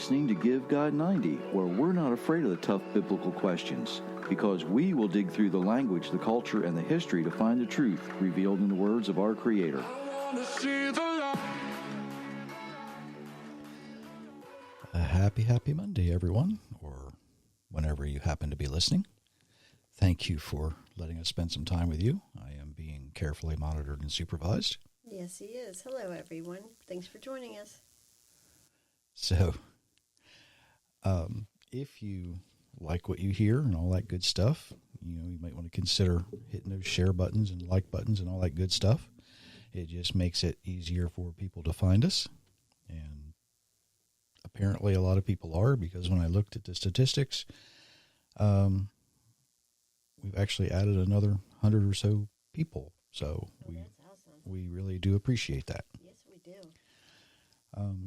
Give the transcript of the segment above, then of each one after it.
listening to Give God 90, where we're not afraid of the tough biblical questions, because we will dig through the language, the culture, and the history to find the truth revealed in the words of our Creator. A happy Monday, everyone, or whenever you happen to be listening. Thank you for letting us spend some time with you. I am being carefully monitored and supervised. Yes, he is. Hello, everyone. Thanks for joining us. So, if you like what you hear and all that good stuff, you might want to consider hitting those share buttons and like buttons and all that good stuff. It just makes it easier for people to find us. And apparently a lot of people are, because when I looked at the statistics, we've actually added another 100 or so people. So that's awesome. we really do appreciate that. Yes, we do.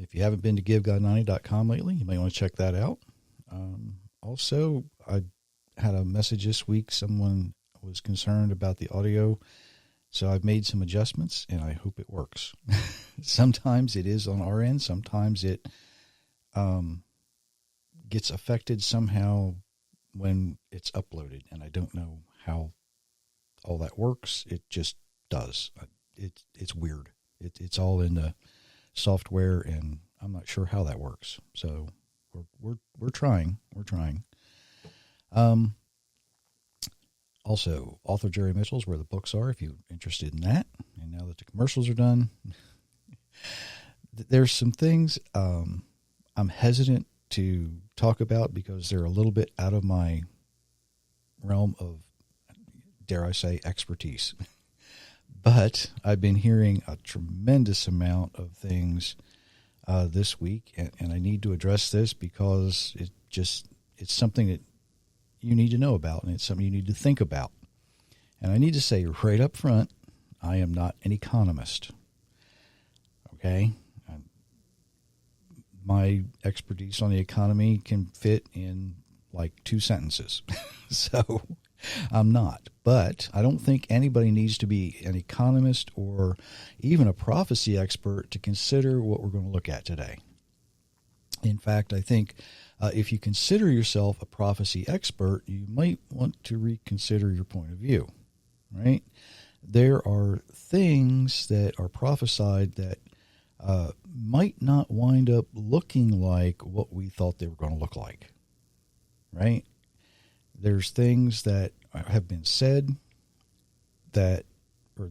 If you haven't been to GiveGod90.com lately, you may want to check that out. Also, I had a message this week. Someone was concerned about the audio, so I've made some adjustments, and I hope it works. Sometimes it is on our end. Sometimes it gets affected somehow when it's uploaded, and I don't know how all that works. It just does. It's weird. It's all in the software, and I'm not sure how that works. So we're trying. Also, author Jerry Mitchell's Where the Books Are, if you're interested in that. And now that the commercials are done, there's some things I'm hesitant to talk about because they're a little bit out of my realm of, dare I say, expertise. But I've been hearing a tremendous amount of things this week, and I need to address this because it's something that you need to know about, and it's something you need to think about. And I need to say right up front, I am not an economist. Okay? My expertise on the economy can fit in like 2 sentences. So I'm not. But I don't think anybody needs to be an economist or even a prophecy expert to consider what we're going to look at today. In fact, I think if you consider yourself a prophecy expert, you might want to reconsider your point of view, right? There are things that are prophesied that might not wind up looking like what we thought they were going to look like, right? There's things that have been said or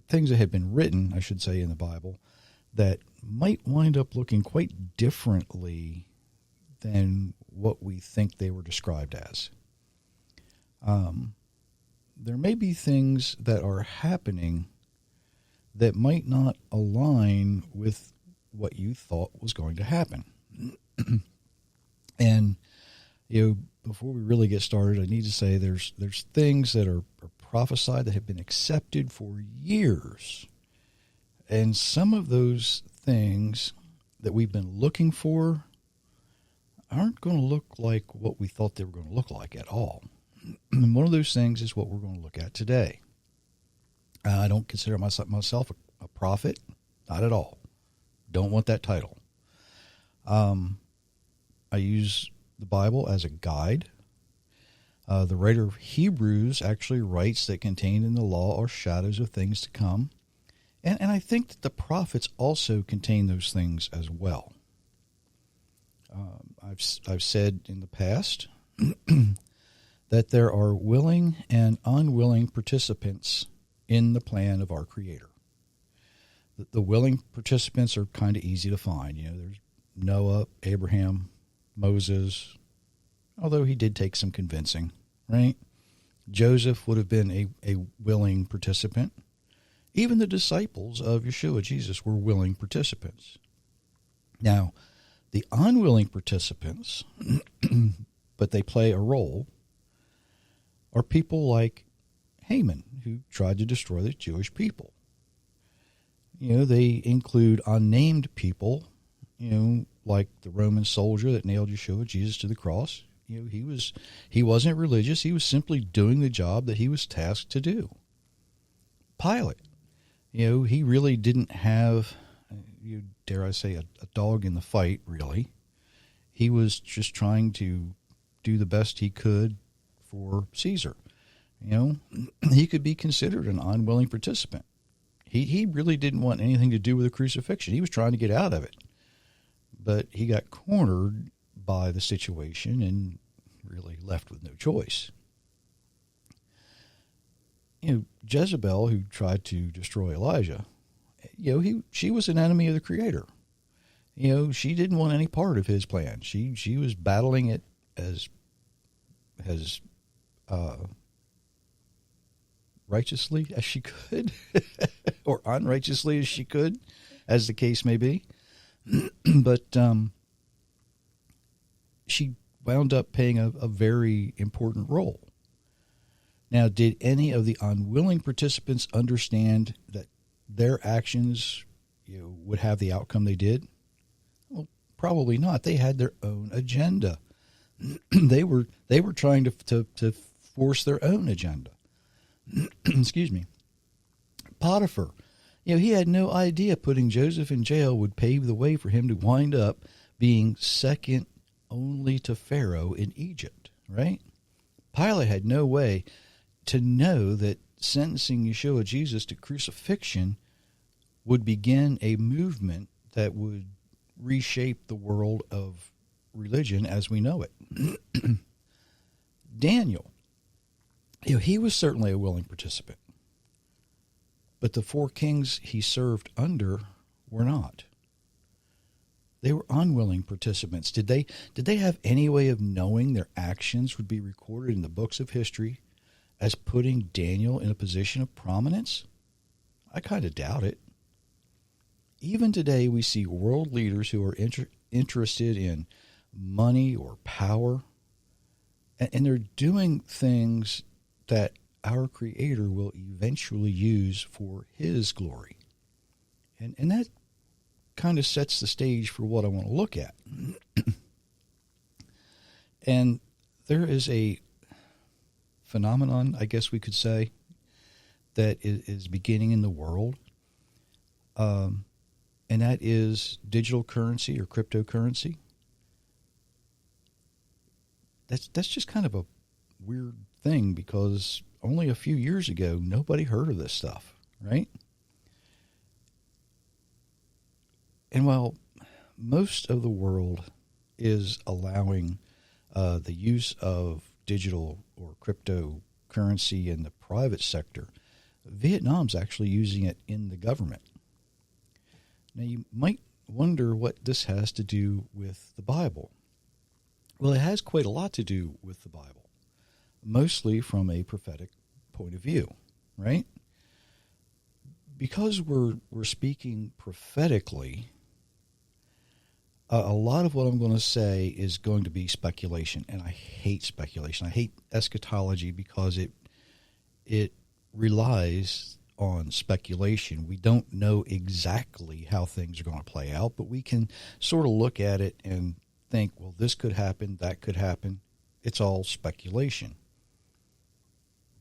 things that have been written, I should say, in the Bible that might wind up looking quite differently than what we think they were described as. There may be things that are happening that might not align with what you thought was going to happen. And, before we really get started, I need to say there's things that are prophesied that have been accepted for years. And some of those things that we've been looking for aren't going to look like what we thought they were going to look like at all. And one of those things is what we're going to look at today. I don't consider myself a prophet, not at all. Don't want that title. I use the Bible as a guide. The writer of Hebrews actually writes that contained in the law are shadows of things to come. And I think that the prophets also contain those things as well. I've said in the past that there are willing and unwilling participants in the plan of our Creator. The willing participants are kind of easy to find. There's Noah, Abraham, Moses, although he did take some convincing, right? Joseph would have been a willing participant. Even the disciples of Yeshua, Jesus, were willing participants. Now, the unwilling participants, but they play a role, are people like Haman, who tried to destroy the Jewish people. They include unnamed people, like the Roman soldier that nailed Yeshua, Jesus, to the cross. He wasn't religious. He was simply doing the job that he was tasked to do. Pilate, he really didn't have, dare I say, a dog in the fight, really. He was just trying to do the best he could for Caesar. He could be considered an unwilling participant. He really didn't want anything to do with the crucifixion. He was trying to get out of it. But he got cornered by the situation and really left with no choice. Jezebel, who tried to destroy Elijah, she was an enemy of the Creator. She didn't want any part of his plan. She was battling it as righteously as she could, or unrighteously as she could, as the case may be. But she wound up playing a very important role. Now, did any of the unwilling participants understand that their actions would have the outcome they did? Well, probably not. They had their own agenda. They were trying to force their own agenda. Excuse me. Potiphar, he had no idea putting Joseph in jail would pave the way for him to wind up being second only to Pharaoh in Egypt, right? Pilate had no way to know that sentencing Yeshua Jesus to crucifixion would begin a movement that would reshape the world of religion as we know it. Daniel, he was certainly a willing participant, but the four kings he served under were not. They were unwilling participants. Did they have any way of knowing their actions would be recorded in the books of history as putting Daniel in a position of prominence? I kind of doubt it. Even today, we see world leaders who are interested in money or power, and they're doing things that our Creator will eventually use for His glory. And that kind of sets the stage for what I want to look at. And there is a phenomenon, I guess we could say, that is beginning in the world, and that is digital currency or cryptocurrency. That's just kind of a weird thing because only a few years ago, nobody heard of this stuff, right? And while most of the world is allowing the use of digital or cryptocurrency in the private sector, Vietnam's actually using it in the government. Now, you might wonder what this has to do with the Bible. Well, it has quite a lot to do with the Bible, mostly from a prophetic point of view, right? Because we're speaking prophetically, a lot of what I'm going to say is going to be speculation, and I hate speculation. I hate eschatology because it relies on speculation. We don't know exactly how things are going to play out, but we can sort of look at it and think, well, this could happen, that could happen. It's all speculation.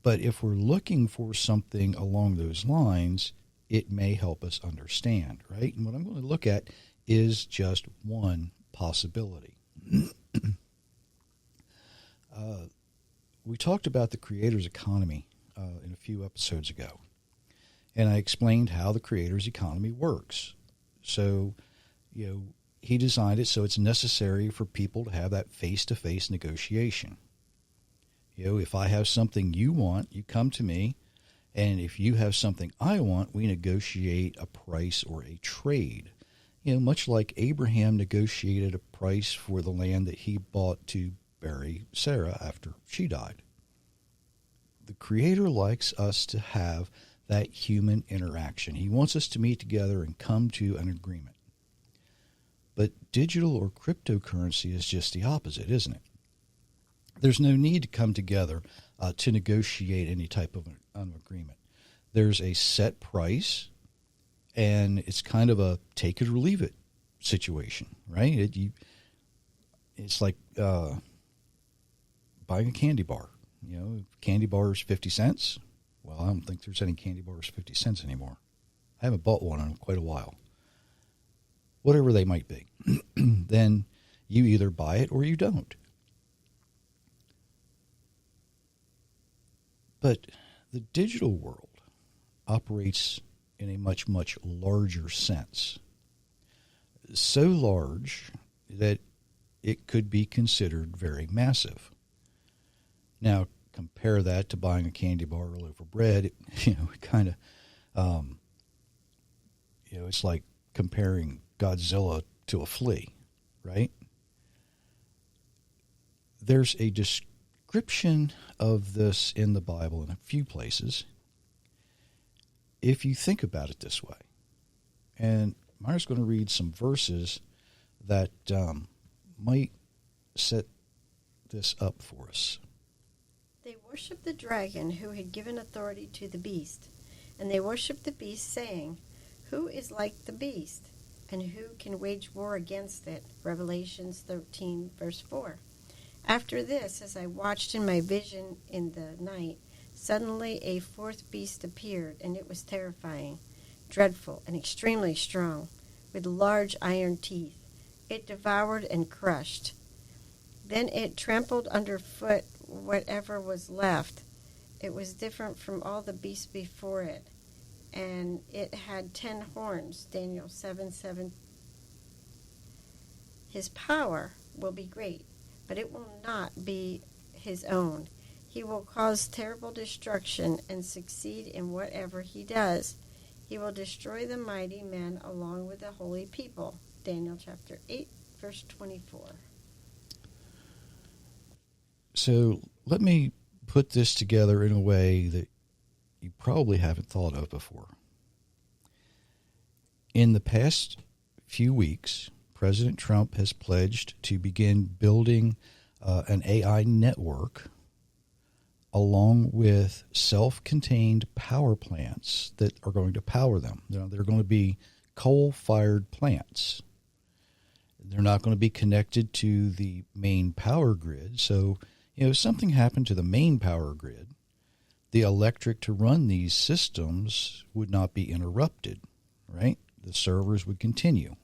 But if we're looking for something along those lines, it may help us understand, right? And what I'm going to look at is just one possibility. We talked about the Creator's economy in a few episodes ago, and I explained how the Creator's economy works. So, He designed it so it's necessary for people to have that face-to-face negotiation. If I have something you want, you come to me, and if you have something I want, we negotiate a price or a trade. Much like Abraham negotiated a price for the land that he bought to bury Sarah after she died. The Creator likes us to have that human interaction. He wants us to meet together and come to an agreement. But digital or cryptocurrency is just the opposite, isn't it? There's no need to come together to negotiate any type of an agreement. There's a set price, and it's kind of a take it or leave it situation, right? It's like buying a candy bar. Candy bar is 50 cents. Well, I don't think there's any candy bars 50 cents anymore. I haven't bought one in quite a while. Whatever they might be. Then You either buy it or you don't. But the digital world operates in a much, much larger sense. So large that it could be considered very massive. Now, compare that to buying a candy bar or a loaf of bread. It kind of, it's like comparing Godzilla to a flea, right? There's a description of this in the Bible in a few places. If you think about it this way, and Myra's going to read some verses that might set this up for us. They worshipped the dragon who had given authority to the beast, and they worshipped the beast, saying, "Who is like the beast, and who can wage war against it?" Revelations 13, verse 4. After this, as I watched in my vision in the night, suddenly a fourth beast appeared, and it was terrifying, dreadful, and extremely strong, with large iron teeth. It devoured and crushed. Then it trampled underfoot whatever was left. It was different from all the beasts before it, and it had 10 horns, Daniel 7:7. His power will be great, but it will not be his own. He will cause terrible destruction and succeed in whatever he does. He will destroy the mighty men along with the holy people. Daniel chapter 8, verse 24. So let me put this together in a way that you probably haven't thought of before. In the past few weeks, President Trump has pledged to begin building an AI network along with self-contained power plants that are going to power them. They're going to be coal-fired plants. They're not going to be connected to the main power grid. So, if something happened to the main power grid, the electric to run these systems would not be interrupted, right? The servers would continue.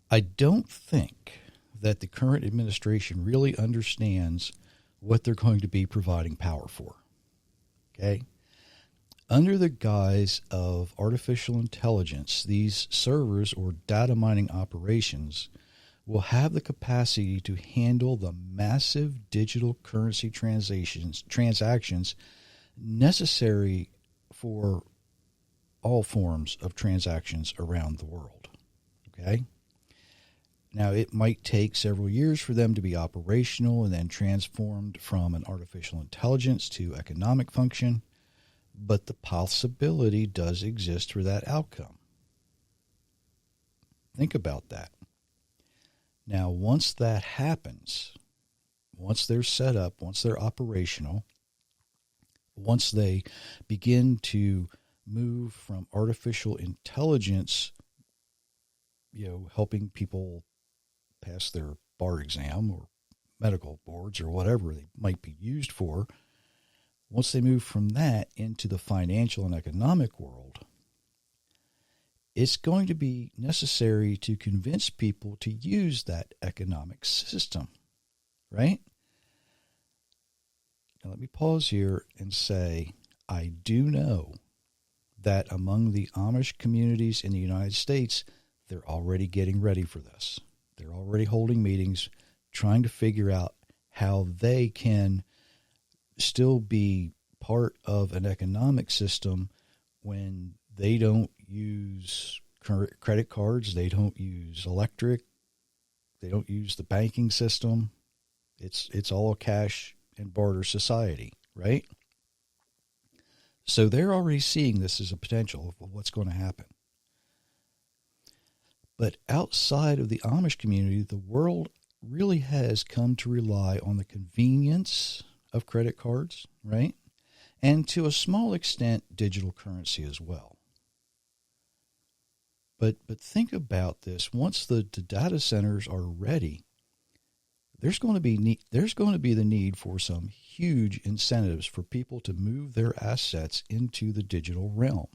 I don't think that the current administration really understands what they're going to be providing power for. Okay? Under the guise of artificial intelligence, these servers or data mining operations will have the capacity to handle the massive digital currency transactions necessary for all forms of transactions around the world. Okay? Now, it might take several years for them to be operational and then transformed from an artificial intelligence to economic function, but the possibility does exist for that outcome. Think about that. Now, once that happens, once they're set up, once they're operational, once they begin to move from artificial intelligence, helping people pass their bar exam or medical boards or whatever they might be used for, once they move from that into the financial and economic world, it's going to be necessary to convince people to use that economic system, right? Now, let me pause here and say, I do know that among the Amish communities in the United States, they're already getting ready for this. They're already holding meetings, trying to figure out how they can still be part of an economic system when they don't use credit cards, they don't use electric, they don't use the banking system. It's all a cash and barter society, right? So they're already seeing this as a potential of what's going to happen. But outside of the Amish community, the world really has come to rely on the convenience of credit cards, right? And to a small extent, digital currency as well. But think about this. Once the data centers are ready, there's going to be the need for some huge incentives for people to move their assets into the digital realm.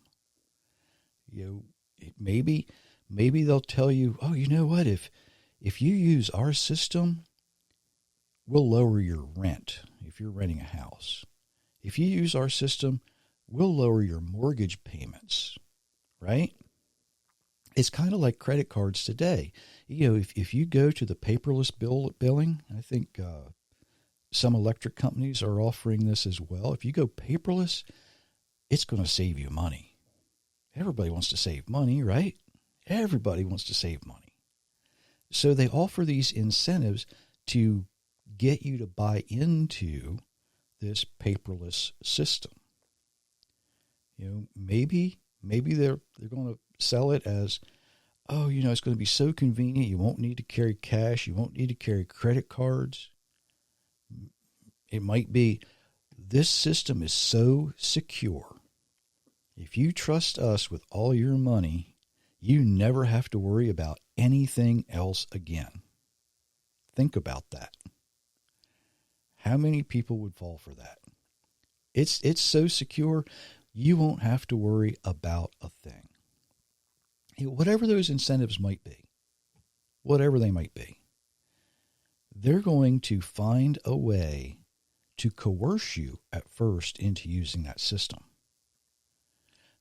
Maybe maybe they'll tell you, oh, you know what? If you use our system, we'll lower your rent if you're renting a house. If you use our system, we'll lower your mortgage payments, right? It's kind of like credit cards today. You know, if you go to the paperless billing, I think some electric companies are offering this as well. If you go paperless, it's going to save you money. Everybody wants to save money, right? Everybody wants to save money. So they offer these incentives to get you to buy into this paperless system. You know, maybe they're going to sell it as, oh, you know, it's going to be so convenient. You won't need to carry cash. You won't need to carry credit cards. It might be, this system is so secure. If you trust us with all your money, you never have to worry about anything else again. Think about that. How many people would fall for that? It's so secure, you won't have to worry about a thing. Whatever those incentives might be, whatever they might be, they're going to find a way to coerce you at first into using that system.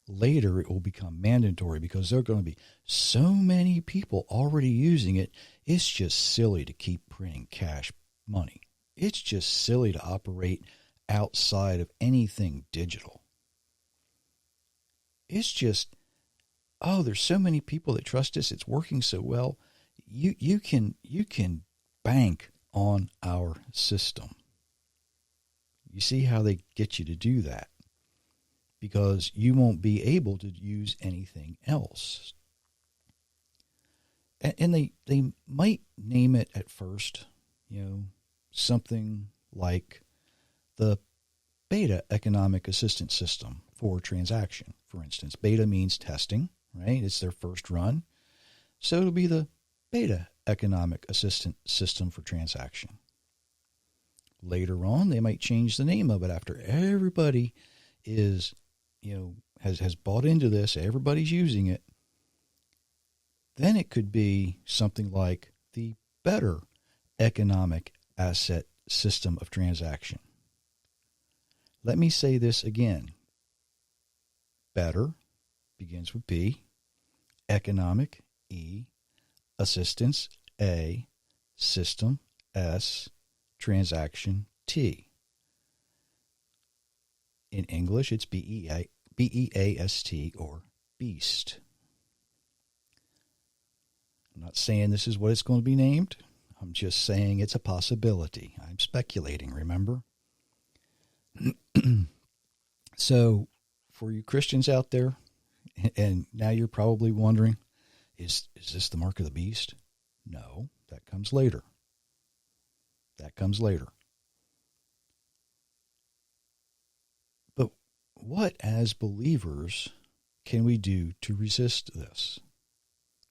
Later, it will become mandatory because there are going to be so many people already using it. It's just silly to keep printing cash money. It's just silly to operate outside of anything digital. It's just, oh, there's so many people that trust us. It's working so well. You can bank on our system. You see how they get you to do that? Because you won't be able to use anything else. And they might name it at first, you know, something like the Beta Economic Assistance System for transaction, for instance. Beta means testing, right? It's their first run. So it'll be the Beta Economic Assistance System for transaction. Later on, they might change the name of it after everybody is, you know, has bought into this, everybody's using it. Then it could be something like the Better Economic Asset System of Transaction. Let me say this again. Better begins with B, economic, E, assistance, A, system, S, transaction, T. In English, it's B-E-A-S-T or beast. I'm not saying this is what it's going to be named. I'm just saying it's a possibility. I'm speculating, remember? So, for you Christians out there, and now you're probably wondering, is this the mark of the beast? No, that comes later. That comes later. But what, as believers, can we do to resist this?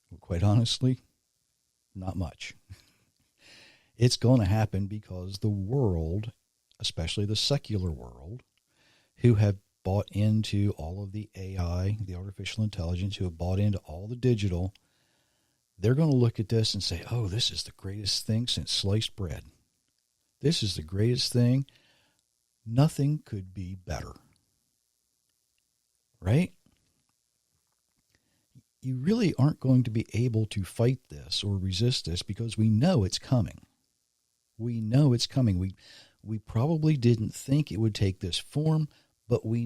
Well, quite honestly, not much. It's going to happen because the world, especially the secular world, who have bought into all of the AI, the artificial intelligence, who have bought into all the digital, they're going to look at this and say, oh, this is the greatest thing since sliced bread. This is the greatest thing. Nothing could be better. Right? You really aren't going to be able to fight this or resist this because we know it's coming. We know it's coming. We probably didn't think it would take this form, but we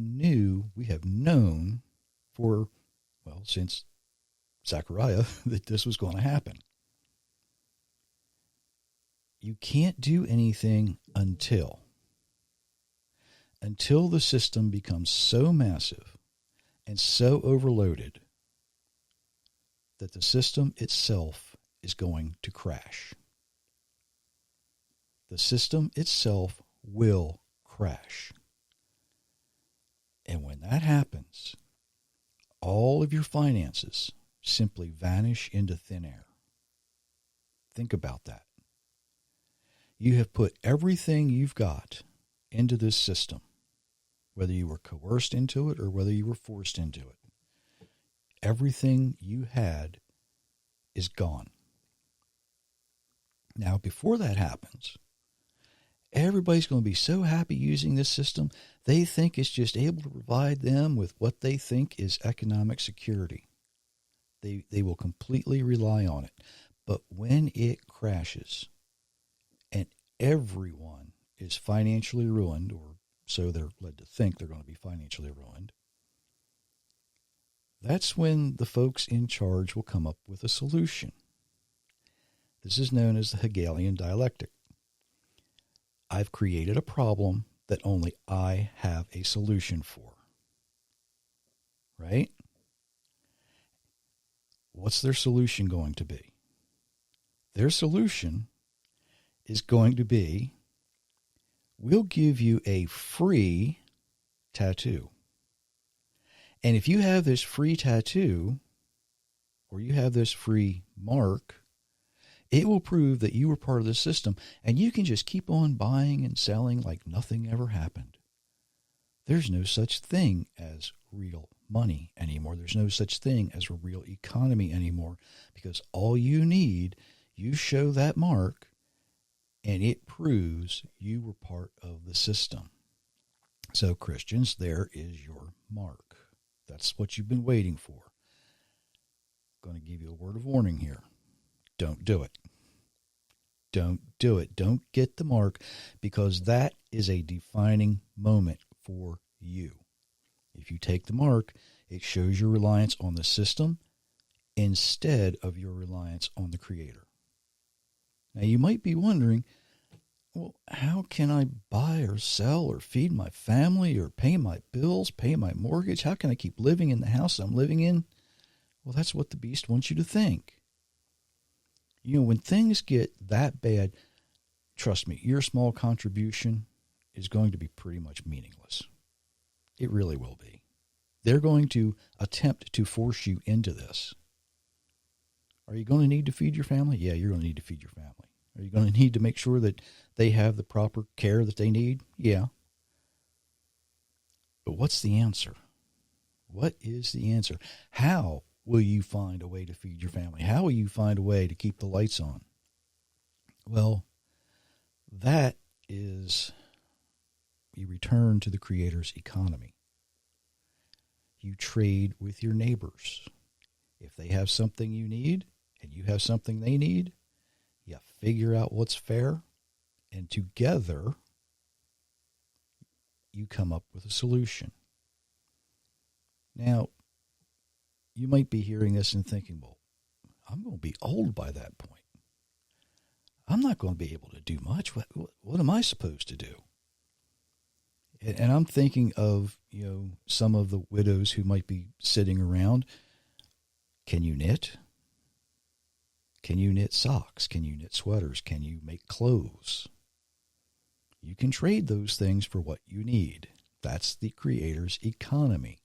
have known for, well, since Zechariah, that this was going to happen. You can't do anything until the system becomes so massive and so overloaded that the system itself is going to crash. The system itself will crash. And when that happens, all of your finances simply vanish into thin air. Think about that. You have put everything you've got into this system, whether you were coerced into it or whether you were forced into it. Everything you had is gone. Now, before that happens, everybody's going to be so happy using this system, they think it's just able to provide them with what they think is economic security. They will completely rely on it. But when it crashes and everyone is financially ruined, or so they're led to think they're going to be financially ruined, that's when the folks in charge will come up with a solution. This is known as the Hegelian dialectic. I've created a problem that only I have a solution for. Right? What's their solution going to be? Their solution is going to be, we'll give you a free tattoo. And if you have this free tattoo, or you have this free mark, it will prove that you were part of the system, and you can just keep on buying and selling like nothing ever happened. There's no such thing as real money anymore. There's no such thing as a real economy anymore, because all you need, you show that mark, and it proves you were part of the system. So Christians, there is your mark. That's what you've been waiting for. I'm going to give you a word of warning here. Don't do it. Don't do it. Don't get the mark, because that is a defining moment for you. If you take the mark, it shows your reliance on the system instead of your reliance on the Creator. Now, you might be wondering, well, how can I buy or sell or feed my family or pay my bills, pay my mortgage? How can I keep living in the house I'm living in? Well, that's what the beast wants you to think. You know, when things get that bad, trust me, your small contribution is going to be pretty much meaningless. It really will be. They're going to attempt to force you into this. Are you going to need to feed your family? Yeah, you're going to need to feed your family. Are you going to need to make sure that they have the proper care that they need? Yeah. But what's the answer? What is the answer? How will you find a way to feed your family? How will you find a way to keep the lights on? Well, that is you return to the Creator's economy. You trade with your neighbors. If they have something you need and you have something they need, you figure out what's fair, and together you come up with a solution. Now, you might be hearing this and thinking, well, I'm going to be old by that point. I'm not going to be able to do much. What am I supposed to do? And I'm thinking of, you know, some of the widows who might be sitting around. Can you knit? Can you knit socks? Can you knit sweaters? Can you make clothes? You can trade those things for what you need. That's the Creator's economy.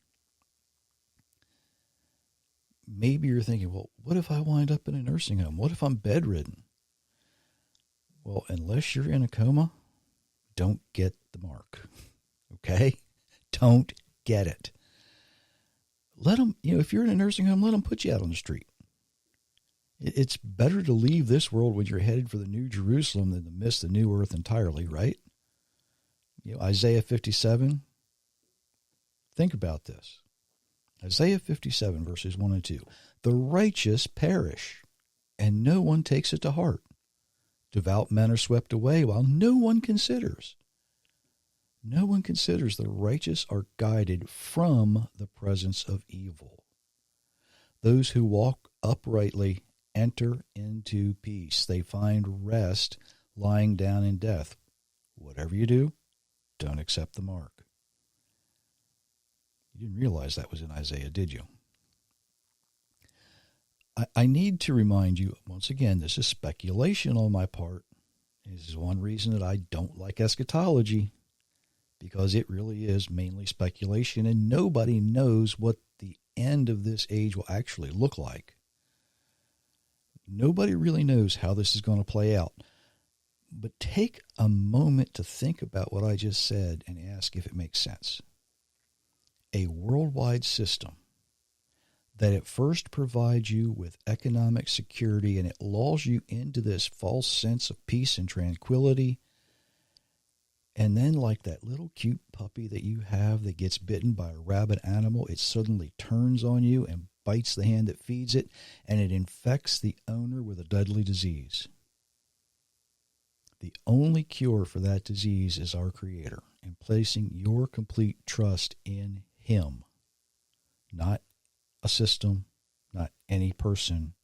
Maybe you're thinking, well, what if I wind up in a nursing home? What if I'm bedridden? Well, unless you're in a coma, don't get the mark. Okay? Don't get it. Let them, you know, if you're in a nursing home, let them put you out on the street. It's better to leave this world when you're headed for the New Jerusalem than to miss the new earth entirely, right? You know, Isaiah 57. Think about this. Isaiah 57, verses 1 and 2. The righteous perish, and no one takes it to heart. Devout men are swept away, while no one considers. No one considers the righteous are guided from the presence of evil. Those who walk uprightly enter into peace. They find rest lying down in death. Whatever you do, don't accept the mark. You didn't realize that was in Isaiah, did you? I need to remind you, once again, this is speculation on my part. This is one reason that I don't like eschatology, because it really is mainly speculation, and nobody knows what the end of this age will actually look like. Nobody really knows how this is going to play out. But take a moment to think about what I just said and ask if it makes sense. A worldwide system that it first provides you with economic security and it lulls you into this false sense of peace and tranquility. And then, like that little cute puppy that you have that gets bitten by a rabid animal, it suddenly turns on you and bites the hand that feeds it, and it infects the owner with a deadly disease. The only cure for that disease is our Creator, and placing your complete trust in Him, not a system, not any person,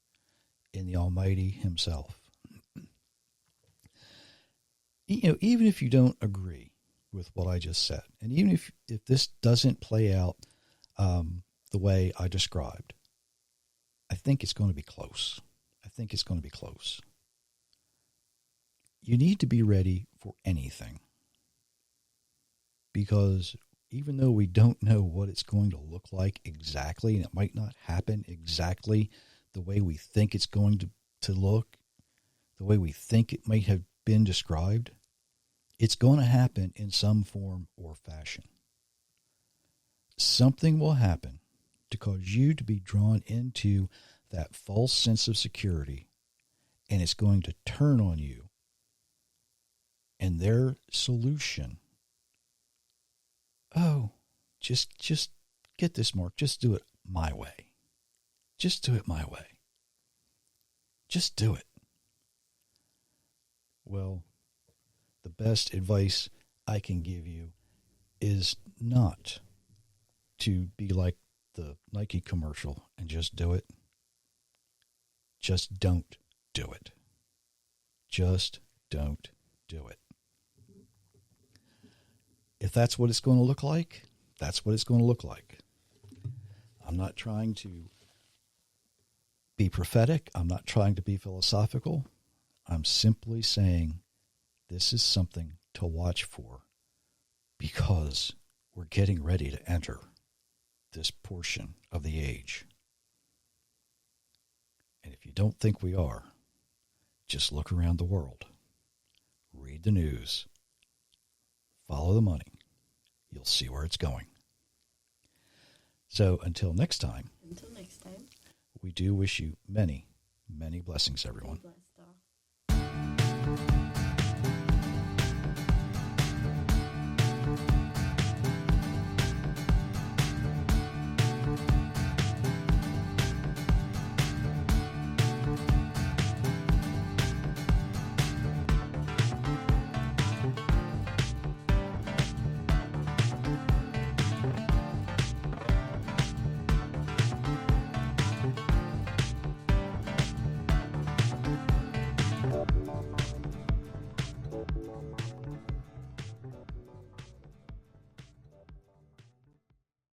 in the Almighty Himself. Even if you don't agree with what I just said, and even if this doesn't play out the way I described, I think it's going to be close. You need to be ready for anything, because even though we don't know what it's going to look like exactly, and it might not happen exactly the way we think it's going to look, the way we think it might have been described, it's going to happen in some form or fashion. Something will happen to cause you to be drawn into that false sense of security, and it's going to turn on you. And their solution, just get this, Mark, just do it my way. Just do it my way. Just do it. Well, the best advice I can give you is not to be like the Nike commercial and just do it. Just don't do it. Just don't do it. If that's what it's going to look like, that's what it's going to look like. I'm not trying to be prophetic. I'm not trying to be philosophical. I'm simply saying this is something to watch for, because we're getting ready to enter this portion of the age. And if you don't think we are, just look around the world. Read the news. Follow the money. You'll see where it's going. So until next time, we do wish you many, many blessings, everyone. Be blessed all.